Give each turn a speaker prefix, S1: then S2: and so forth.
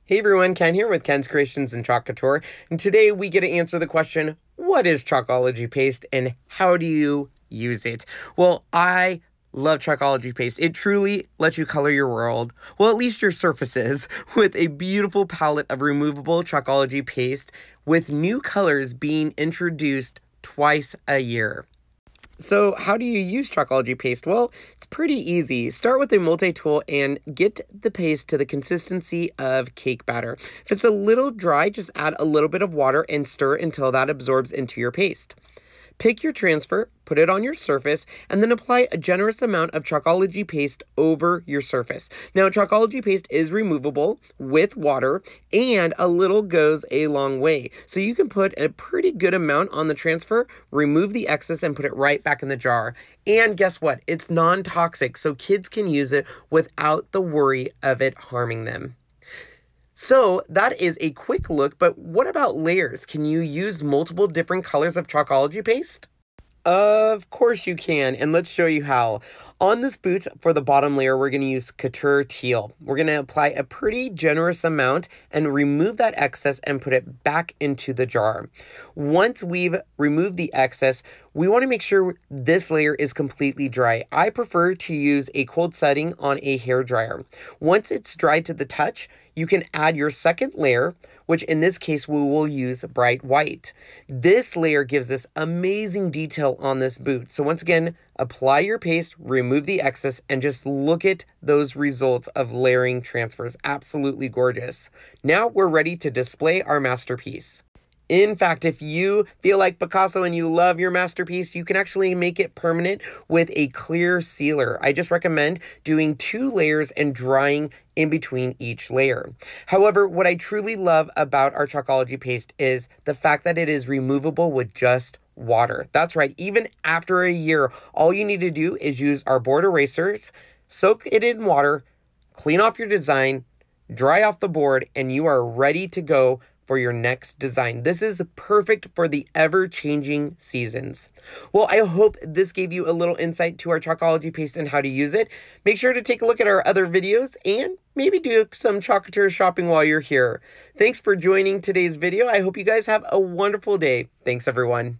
S1: Hey everyone, Ken here with Ken's Creations and Chalkcouture, and today we get to answer the question, what is Chalkology paste and how do you use it? Well, I love Chalkology paste. It truly lets you color your world, well at least your surfaces, with a beautiful palette of removable Chalkology paste with new colors being introduced twice a year. So how do you use Chalkology paste? Well, it's pretty easy. Start with a multi-tool and get the paste to the consistency of cake batter. If it's a little dry, just add a little bit of water and stir until that absorbs into your paste. Pick your transfer, put it on your surface, and then apply a generous amount of Chalkology paste over your surface. Now, Chalkology paste is removable with water, and a little goes a long way. So you can put a pretty good amount on the transfer, remove the excess, and put it right back in the jar. And guess what? It's non-toxic, so kids can use it without the worry of it harming them. So that is a quick look, but what about layers? Can you use multiple different colors of Chalkology paste? Of course you can, and let's show you how. On this boot, for the bottom layer, we're going to use Couture Teal. We're going to apply a pretty generous amount and remove that excess and put it back into the jar. Once we've removed the excess, we want to make sure this layer is completely dry. I prefer to use a cold setting on a hair dryer. Once it's dry to the touch, you can add your second layer, which in this case we will use bright white. This layer gives us amazing detail on this boot. So once again, apply your paste, remove the excess, and just look at those results of layering transfers. Absolutely gorgeous. Now we're ready to display our masterpiece. In fact, if you feel like Picasso and you love your masterpiece, you can actually make it permanent with a clear sealer. I just recommend doing 2 layers and drying in between each layer. However, what I truly love about our Chalkology paste is the fact that it is removable with just water. That's right, even after a year, all you need to do is use our board erasers, soak it in water, clean off your design, dry off the board, and you are ready to go for your next design. This is perfect for the ever-changing seasons. Well, I hope this gave you a little insight to our Chalkology paste and how to use it. Make sure to take a look at our other videos and maybe do some Chalkcouture shopping while you're here. Thanks for joining today's video. I hope you guys have a wonderful day. Thanks, everyone.